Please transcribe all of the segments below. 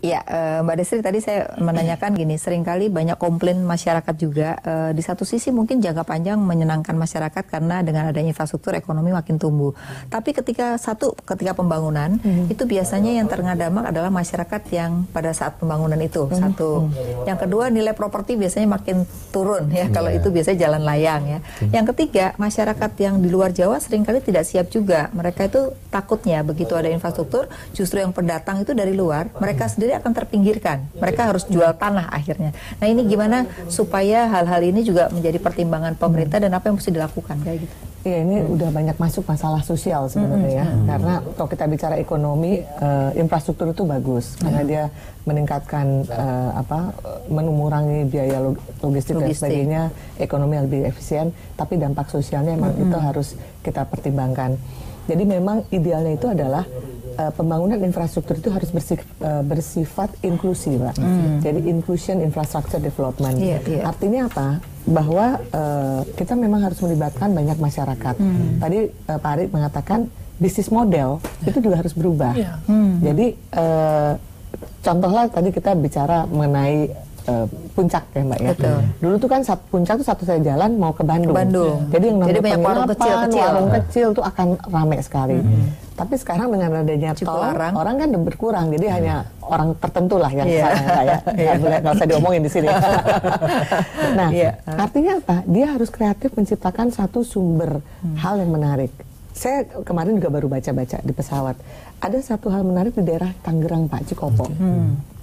Ya, Mbak Desri tadi saya menanyakan gini, seringkali banyak komplain masyarakat juga. Di satu sisi mungkin jangka panjang menyenangkan masyarakat karena dengan adanya infrastruktur ekonomi makin tumbuh. Tapi ketika pembangunan itu biasanya yang terkena dampak adalah masyarakat yang pada saat pembangunan itu satu. Yang kedua nilai properti biasanya makin turun ya kalau itu biasanya jalan layang ya. Yang ketiga masyarakat yang di luar Jawa seringkali tidak siap juga. Mereka itu takutnya begitu ada infrastruktur justru yang pendatang itu dari luar mereka sendiri akan terpinggirkan. Mereka harus jual tanah akhirnya. Nah ini gimana supaya hal-hal ini juga menjadi pertimbangan pemerintah dan apa yang mesti dilakukan kayak gitu? Iya, ini udah banyak masuk masalah sosial sebenarnya ya. Karena kalau kita bicara ekonomi, infrastruktur itu bagus karena dia meningkatkan mengurangi biaya logistik dan sebagainya, ekonomi lebih efisien. Tapi dampak sosialnya memang itu harus kita pertimbangkan. Jadi memang idealnya itu adalah pembangunan infrastruktur itu harus bersifat inklusi, Pak. Jadi inclusion infrastructure development. Artinya apa? Bahwa kita memang harus melibatkan banyak masyarakat. Tadi Pak Ari mengatakan bisnis model itu juga harus berubah. Jadi contohlah tadi kita bicara mengenai puncak ya Mbak ya. Betul. Dulu tuh kan puncak tuh satu saya jalan mau ke Bandung. Jadi yang namanya banyak warung kecil tuh akan ramai sekali. Tapi sekarang dengan adanya tol, orang kan berkurang. Jadi hanya orang tertentu lah yang nggak usah diomongin di sini. Nah, artinya apa? Dia harus kreatif menciptakan satu sumber hal yang menarik. Saya kemarin juga baru baca-baca di pesawat. Ada satu hal menarik di daerah Tangerang Pak, Cikopo.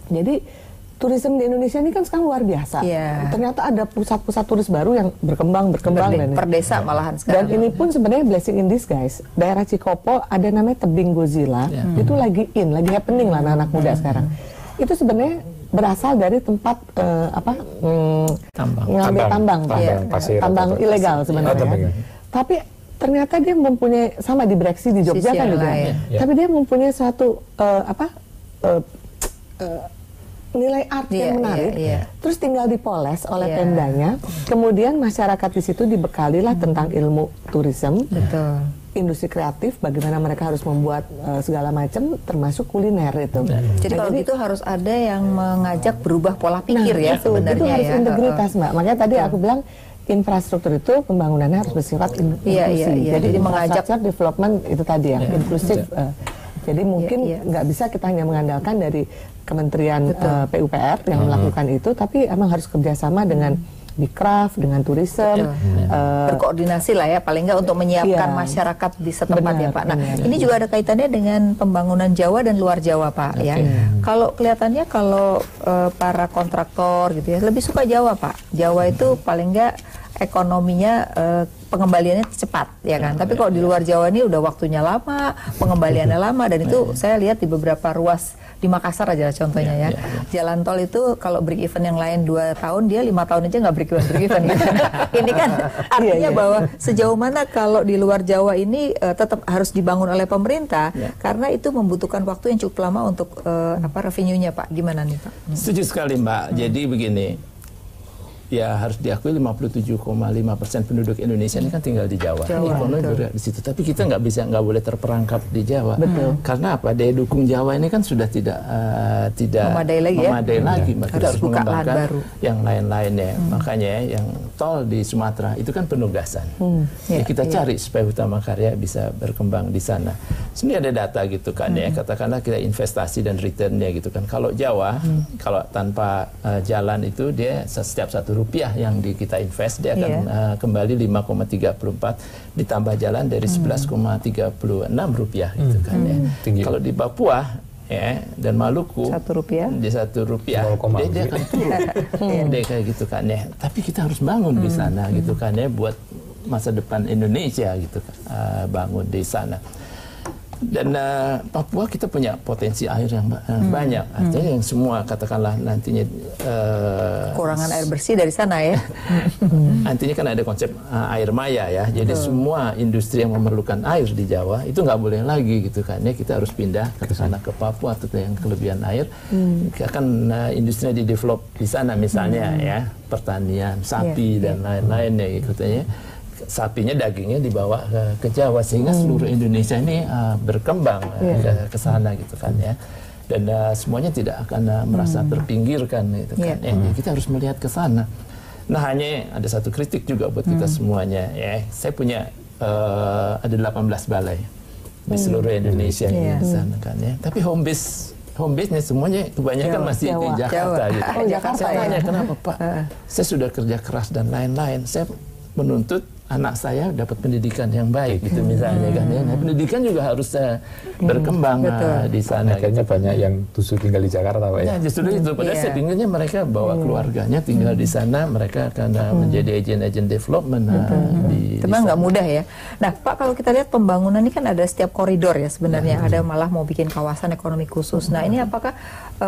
Jadi turisme di Indonesia ini kan sekarang luar biasa. Ternyata ada pusat-pusat turis baru yang berkembang dan per desa malahan sekarang. Dan ini pun sebenarnya blessing in disguise. Daerah Cikopo ada namanya tebing Godzilla. Itu lagi happening lah anak-anak muda sekarang. Itu sebenarnya berasal dari tempat tambang ilegal sebenarnya. Tapi ternyata dia mempunyai sama di Breksi di Jogja kan juga. Tapi dia mempunyai suatu nilai art yang menarik, terus tinggal dipoles oleh Pemdanya, kemudian masyarakat di situ dibekalilah tentang ilmu turisme, industri kreatif, bagaimana mereka harus membuat segala macam, termasuk kuliner itu. Jadi kalau gitu harus ada yang mengajak berubah pola pikir sebenarnya. Itu harus integritas Mbak. Makanya tadi aku bilang infrastruktur itu pembangunannya harus bersifat inklusi. Jadi mengajak development itu tadi ya, inklusif. Jadi mungkin nggak bisa kita hanya mengandalkan dari Kementerian PUPR yang melakukan itu, tapi emang harus kerjasama dengan Bikraf, dengan turisme, berkoordinasi lah ya, paling nggak untuk menyiapkan masyarakat di setempat ya Pak. Nah ini juga ada kaitannya dengan pembangunan Jawa dan luar Jawa Pak ya. Kalau kelihatannya para kontraktor gitu ya lebih suka Jawa Pak. Jawa itu paling nggak ekonominya pengembaliannya cepat ya kan. Tapi kalau di luar Jawa ini udah waktunya lama, pengembaliannya lama, dan itu saya lihat di beberapa ruas di Makassar aja contohnya ya. Jalan tol itu kalau break even yang lain 2 tahun, dia 5 tahun aja nggak break even gitu. Ini kan artinya bahwa sejauh mana kalau di luar Jawa ini tetap harus dibangun oleh pemerintah karena itu membutuhkan waktu yang cukup lama untuk revenue-nya Pak. Gimana nih Pak? Setuju sekali Mbak. Jadi begini. Ya harus diakui 57,5% penduduk Indonesia ini kan tinggal di Jawa. Ekonomi bergerak di situ. Tapi kita nggak boleh terperangkap di Jawa. Karena apa? Daya dukung Jawa ini kan sudah tidak memadai lagi. Kita harus mengembangkan yang lain-lainnya. Makanya yang tol di Sumatera itu kan penugasan. Kita cari supaya Utama Karya bisa berkembang di sana. Sebenarnya ada data gitu kan ya. Katakanlah kita investasi dan returnnya gitu kan. Kalau Jawa, kalau tanpa jalan itu dia setiap Rp1 yang kita invest dia akan kembali 5,34 ditambah jalan dari 11,36 rupiah gitu kan ya. Kalau di Papua dan Maluku Rp1 di Rp1 dia akan turun dia kayak gitu kan ya. Tapi kita harus bangun di sana gitu kan ya buat masa depan Indonesia gitu bangun di sana. Dan Papua kita punya potensi air yang banyak. Artinya yang semua katakanlah nantinya kurangan air bersih dari sana ya. Nantinya kan ada konsep air maya ya. Jadi semua industri yang memerlukan air di Jawa itu nggak boleh lagi gitu kan ya. Kita harus pindah ke sana ke Papua atau yang kelebihan air. Kan industrinya di develop di sana misalnya ya, pertanian, sapi dan lain-lain ya katanya. Sapinya dagingnya dibawa ke Jawa sehingga seluruh Indonesia ini berkembang ke sana gitu kan ya. dan semuanya tidak akan merasa terpinggirkan gitu kan. Kita harus melihat ke sana. Nah, hanya ada satu kritik juga buat kita semuanya ya. Saya punya ada 18 balai di seluruh Indonesia di sana kan ya. Tapi home base-nya semuanya kebanyakan masih di Jakarta gitu. Jakarta. Saya tanya, kenapa Pak? Saya sudah kerja keras dan lain-lain. Saya menuntut anak saya dapat pendidikan yang baik gitu misalnya kan ya. Nah, pendidikan juga harus berkembang di sana. Akhirnya banyak yang justru tinggal di Jakarta, Pak ya. Justru itu. Padahal saya pinginnya mereka bawa keluarganya tinggal di sana, mereka akan menjadi agen-agen development di Memang nggak mudah ya. Nah, Pak, kalau kita lihat pembangunan ini kan ada setiap koridor ya sebenarnya. Ada malah mau bikin kawasan ekonomi khusus. Nah, ini apakah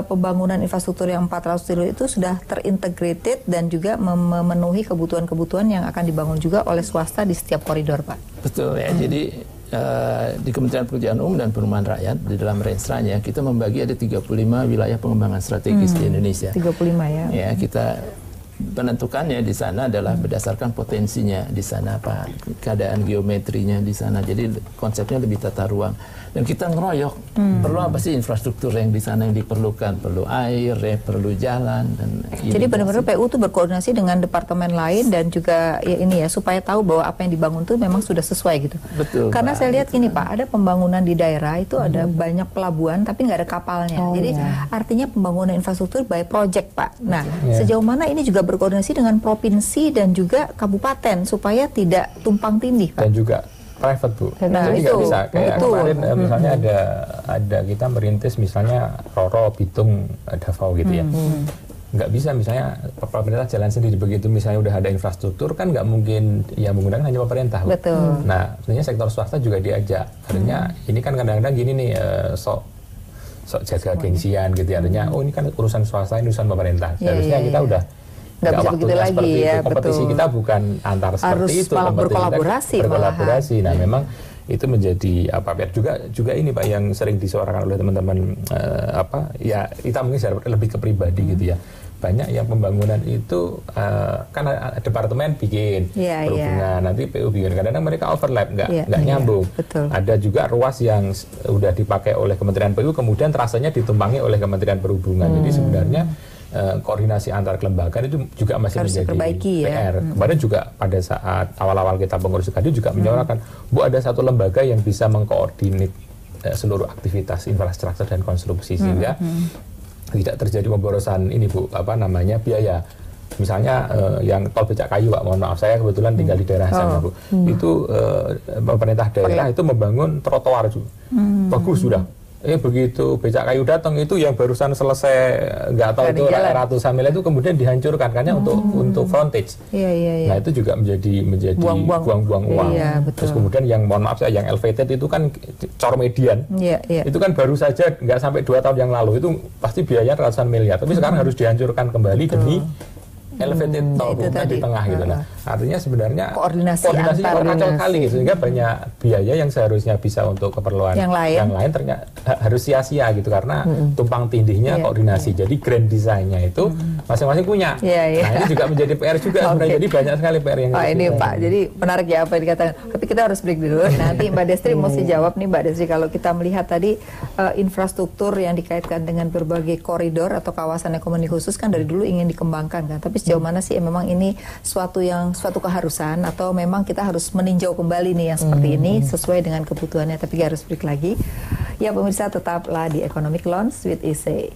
pembangunan infrastruktur yang 400 triliun itu sudah terintegrated dan juga memenuhi kebutuhan-kebutuhan yang akan dibangun juga oleh swasta di setiap koridor, Pak? Betul ya. Jadi di Kementerian Pekerjaan Umum dan Perumahan Rakyat di dalam rensranya kita membagi ada 35 wilayah pengembangan strategis di Indonesia. 35 ya. Ya, kita penentukannya di sana adalah berdasarkan potensinya di sana, apa keadaan geometrinya di sana. Jadi konsepnya lebih tata ruang. Dan kita ngeroyok, perlu apa sih infrastruktur yang di sana yang diperlukan? Perlu air, ya, perlu jalan dan jadi benar-benar PU itu berkoordinasi dengan departemen lain dan juga ya ini ya supaya tahu bahwa apa yang dibangun itu memang sudah sesuai gitu. Betul. Karena saya lihat gini Pak, ada pembangunan di daerah itu ada banyak pelabuhan tapi nggak ada kapalnya. Jadi artinya pembangunan infrastruktur by project, Pak. Nah, sejauh mana ini juga berkoordinasi dengan provinsi dan juga kabupaten supaya tidak tumpang tindih, Pak? Dan juga private, Bu. Nah, jadi nggak bisa kayak kemarin misalnya ada kita merintis misalnya Roro, Bitung, Davao gitu ya. Nggak bisa misalnya pemerintah jalan sendiri, begitu misalnya udah ada infrastruktur kan nggak mungkin yang menggunakan hanya pemerintah. Betul. Nah, sebenarnya sektor swasta juga diajak. Artinya ini kan kadang-kadang gini nih sok jaga gengsian gitu ya. Artinya oh ini kan urusan swasta, ini urusan pemerintah. Seharusnya kita udah nggak bisa begitu lagi ya, kompetisi betul. kita bukan antar seperti itu, malah berkolaborasi. Nah, memang itu menjadi apa juga ini Pak yang sering disuarakan oleh teman-teman ya kita mungkin lebih ke pribadi gitu ya. Banyak yang pembangunan itu kan departemen bikin perhubungan, nanti PU bikin, kadang-kadang mereka overlap, nggak nyambung. Ada juga ruas yang udah dipakai oleh Kementerian PU kemudian terasanya ditumpangi oleh Kementerian Perhubungan. Jadi sebenarnya koordinasi antar kelembagaan itu juga masih harus menjadi PR. Kemarin juga pada saat awal-awal kita pengurus Kadin juga menyuarakan, Bu, ada satu lembaga yang bisa mengkoordinir seluruh aktivitas infrastruktur dan konstruksi sehingga tidak terjadi pemborosan ini, Bu, biaya. Misalnya yang tol Becak Kayu, Pak, mohon maaf saya kebetulan tinggal di daerah sana, Bu. Itu pemerintah daerah itu membangun trotoar juga. Bagus sudah. Begitu Becak Kayu datang itu yang barusan selesai nggak tahu itu ratusan miliar itu kemudian dihancurkan karena untuk frontage. Nah, itu juga menjadi buang-buang uang. Terus kemudian yang mohon maaf saya yang elevated itu kan cor median. Itu kan baru saja nggak sampai 2 tahun yang lalu itu pasti biayanya ratusan miliar. Tapi sekarang harus dihancurkan kembali demi elevated tol di tengah gitu. Nah, artinya sebenarnya koordinasi kacau kali sehingga banyak biaya yang seharusnya bisa untuk keperluan yang lain ternyata harus sia-sia gitu karena tumpang tindihnya koordinasi. Jadi grand design-nya itu masing-masing punya. Nah, ini juga menjadi PR juga sebenarnya. Jadi banyak sekali PR yang ini Pak. Jadi menarik ya apa yang dikatakan. Tapi kita harus break dulu. Nanti Mbak Destri mesti jawab nih, Mbak Destri, kalau kita melihat tadi infrastruktur yang dikaitkan dengan berbagai koridor atau kawasan ekonomi khusus kan dari dulu ingin dikembangkan kan. Tapi sejauh mana sih memang ini suatu keharusan atau memang kita harus meninjau kembali nih yang seperti ini sesuai dengan kebutuhannya. Tapi harus break lagi. Ya pemirsa, tetaplah di Economic Lounge with ISE.